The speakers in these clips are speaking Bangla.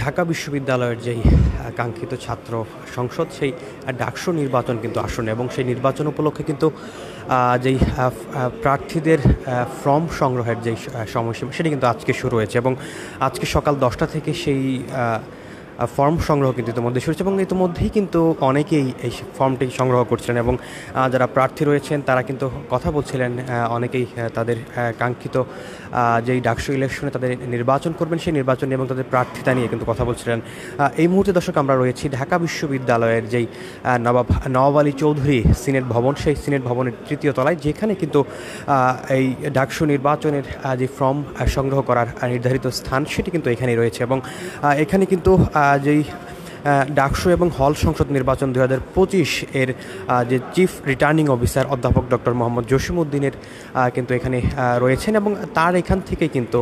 ঢাকা বিশ্ববিদ্যালয়ের যেই কাঙ্ক্ষিত ছাত্র সংসদ সেই ডাকসু নির্বাচন কিন্তু আসন্ন এবং সেই নির্বাচন উপলক্ষে কিন্তু যেই প্রার্থীদের ফর্ম সংগ্রহের যেই সময়সীমা সেটি কিন্তু আজকে শুরু হয়েছে এবং আজকে সকাল 10টা থেকে সেই ফর্ম সংগ্রহ কিন্তু ইতিমধ্যে শুরু হয়েছে এবং ইতিমধ্যেই কিন্তু অনেকেই এই ফর্মটি সংগ্রহ করছিলেন এবং যারা প্রার্থী রয়েছেন তারা কিন্তু কথা বলছিলেন অনেকেই তাদের কাঙ্ক্ষিত যেই ডাকসু ইলেকশনে তাদের নির্বাচন করবেন সেই নির্বাচন এবং তাদের প্রার্থিতা নিয়ে কিন্তু কথা বলছিলেন। এই মুহূর্তে দর্শক আমরা রয়েছি ঢাকা বিশ্ববিদ্যালয়ের যেই নবাব আলী চৌধুরী সিনেট ভবন সেই সিনেট ভবনের তৃতীয় তলায় যেখানে কিন্তু এই ডাকসু নির্বাচনের যে ফর্ম সংগ্রহ করার নির্ধারিত স্থান সেটি কিন্তু এখানেই রয়েছে এবং এখানে কিন্তু যেই ডাকসু এবং হল সংসদ নির্বাচন 2025 এর যে চিফ রিটার্নিং অফিসার অধ্যাপক ডক্টর মোহাম্মদ জসিমউদ্দিনের কিন্তু এখানে রয়েছেন এবং তার এখান থেকে কিন্তু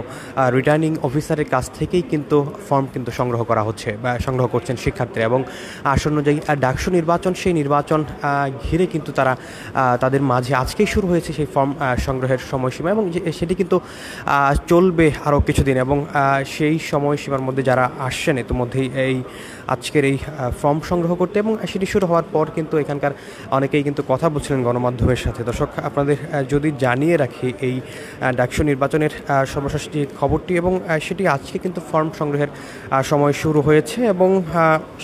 রিটার্নিং অফিসারের কাছ থেকেই কিন্তু ফর্ম কিন্তু সংগ্রহ করা হচ্ছে বা সংগ্রহ করছেন শিক্ষার্থীরা এবং আসন্ন যেই ডাকসু নির্বাচন সেই নির্বাচন ঘিরে কিন্তু তারা তাদের মাঝে আজকেই শুরু হয়েছে সেই ফর্ম সংগ্রহের সময়সীমা এবং সেটি কিন্তু চলবে আরও কিছুদিন এবং সেই সময়সীমার মধ্যে যারা আসছেন ইতিমধ্যেই এই আজকের এই ফর্ম সংগ্রহ করতে এবং সেটি শুরু হওয়ার পর কিন্তু এখানকার অনেকেই কিন্তু কথা বলছিলেন গণমাধ্যমের সাথে। দর্শক আপনাদের যদি জানিয়ে রাখি এই ডাকসু নির্বাচনের সর্বশেষ যে খবরটি এবং সেটি আজকে কিন্তু ফর্ম সংগ্রহের সময় শুরু হয়েছে এবং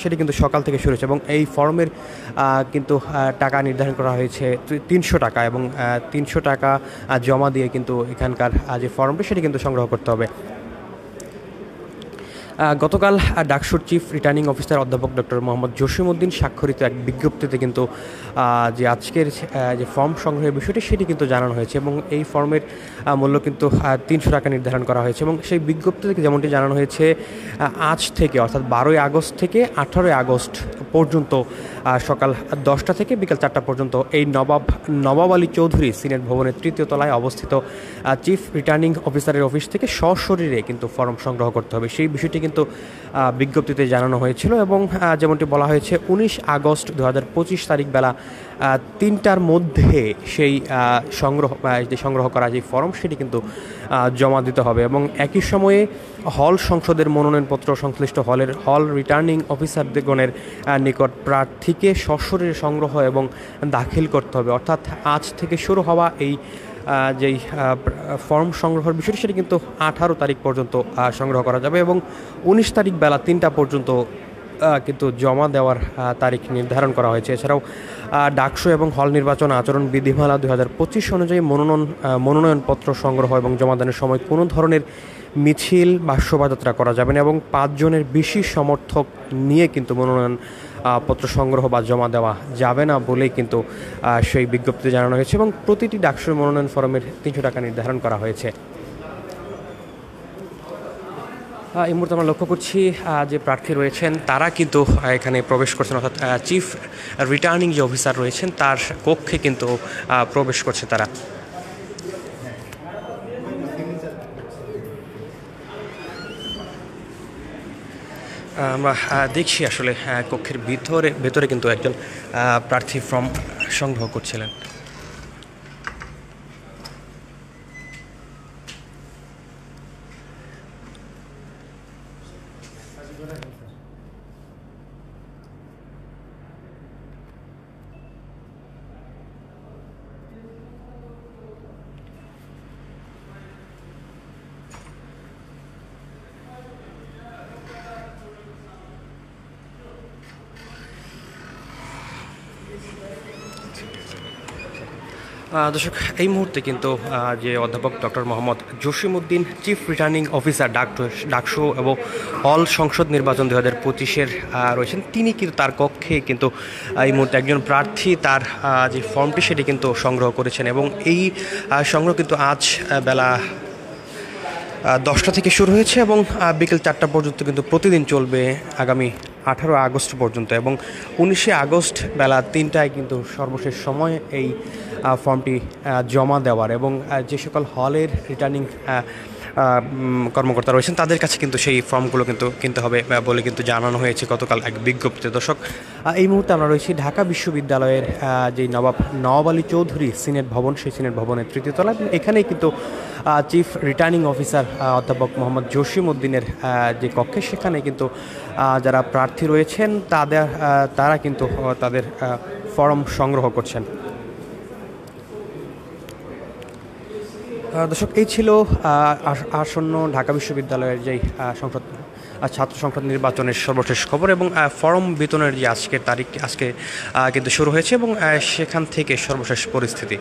সেটি কিন্তু সকাল থেকে শুরু হয়েছে এবং এই ফর্মের কিন্তু টাকা নির্ধারণ করা হয়েছে 300 টাকা এবং 300 টাকা জমা দিয়ে কিন্তু এখানকার যে ফর্মটি সেটি কিন্তু সংগ্রহ করতে হবে। গতকাল ডাকসুর চিফ রিটার্নিং অফিসার অধ্যাপক ডক্টর মোহাম্মদ জসিমউদ্দিন স্বাক্ষরিত এক বিজ্ঞপ্তিতে কিন্তু যে আজকের যে ফর্ম সংগ্রহের বিষয়টি সেটি কিন্তু জানানো হয়েছে এবং এই ফর্মের মূল্য কিন্তু 300 টাকা নির্ধারণ করা হয়েছে এবং সেই বিজ্ঞপ্তি থেকে যেমনটি জানানো হয়েছে আজ থেকে অর্থাৎ 12ই আগস্ট থেকে 18ই আগস্ট পর্যন্ত সকাল 10টা থেকে বিকাল 4টা পর্যন্ত এই নবাব আলী চৌধুরী সিনেট ভবনের তৃতীয় তলায় অবস্থিত চিফ রিটার্নিং অফিসারের অফিস থেকে সশরীরে কিন্তু ফর্ম সংগ্রহ করতে হবে সেই বিষয়টি কিন্তু বিজ্ঞপ্তিতে জানানো হয়েছিল এবং যেমনটি বলা হয়েছে 19 আগস্ট 2025 তারিখ বেলা 3টার মধ্যে সেই সংগ্রহ করা যে ফর্ম সেটি কিন্তু জমা দিতে হবে এবং একই সময়ে হল সংসদের মনোনয়নপত্র সংশ্লিষ্ট হল রিটার্নিং অফিসারগণের নিকট প্রার্থীকে সশরীরে সংগ্রহ এবং দাখিল করতে হবে। অর্থাৎ আজ থেকে শুরু হওয়া এই যেই ফর্ম সংগ্রহের বিষয়টি সেটি কিন্তু 18 তারিখ পর্যন্ত সংগ্রহ করা যাবে এবং 19 তারিখ বেলা 3টা পর্যন্ত কিন্তু জমা দেওয়ার তারিখ নির্ধারণ করা হয়েছে। এছাড়াও ডাকসু এবং হল নির্বাচন আচরণ বিধিমালা 2025 অনুযায়ী মনোনয়নপত্র সংগ্রহ এবং জমাদানের সময় কোনো ধরনের মিছিল বা শোভাযাত্রা করা যাবে না এবং 5 জনের বেশি সমর্থক নিয়ে কিন্তু মনোনয়ন পত্র সংগ্রহ বা জমা দেওয়া যাবে না বলেই কিন্তু সেই বিজ্ঞপ্তিতে জানানো হয়েছে এবং প্রতিটি ডাকসুর মনোনয়ন ফরমের 300 টাকা নির্ধারণ করা হয়েছে। এই মুহূর্তে আমরা লক্ষ্য করছি যে প্রার্থী রয়েছেন তারা কিন্তু এখানে প্রবেশ করছেন অর্থাৎ চিফ রিটার্নিং যে অফিসার রয়েছেন তার কক্ষে কিন্তু প্রবেশ করছে তারা। আমরা দেখছি আসলে কক্ষের ভেতরে কিন্তু একজন প্রার্থী ফর্ম সংগ্রহ করছিলেন। দর্শক এই মুহূর্তে কিন্তু যে অধ্যাপক doctor Mohammad Jasimuddin chief returning officer DUCSU এবং হল সংসদ নির্বাচন 2025-এর রয়েছেন তিনি কিন্তু তার কক্ষে কিন্তু এই মুহূর্তে একজন প্রার্থী তার যে ফর্মটি সেটি কিন্তু সংগ্রহ করেছেন এবং এই সংগ্রহ কিন্তু আজ বেলা 10টা থেকে শুরু হয়েছে এবং বিকেল 4টা পর্যন্ত কিন্তু প্রতিদিন চলবে আগামী 18 আগস্ট পর্যন্ত এবং 19 আগস্ট বেলা 3টায় কিন্তু সর্বশেষ সময় এই ফর্মটি জমা দেওয়ার এবং যে সকল হলের রিটার্নিং কর্মকর্তা রয়েছেন তাদের কাছে কিন্তু সেই ফর্মগুলো কিন্তু কিনতে হবে বলে কিন্তু জানানো হয়েছে গতকাল এক বিজ্ঞপ্তিতে। দর্শক, এই মুহূর্তে আমরা রয়েছি ঢাকা বিশ্ববিদ্যালয়ের যে নওয়াব আলী চৌধুরী সিনেট ভবন, সেই সিনেট ভবনের তৃতীয় তলা। এখানেই কিন্তু চিফ রিটার্নিং অফিসার অধ্যাপক মোহাম্মদ জসিম উদ্দিনের যে কক্ষে, সেখানে কিন্তু যারা প্রার্থী রয়েছেন তারা কিন্তু তাদের ফর্ম সংগ্রহ করছেন। দর্শক, এই ছিল আসন্ন ঢাকা বিশ্ববিদ্যালয়ের যেই ছাত্র সংসদ নির্বাচনের সর্বশেষ খবর এবং ফর্ম বিতরণের যে আজকের তারিখ আজকে কিন্তু শুরু হয়েছে এবং সেখান থেকে সর্বশেষ পরিস্থিতি।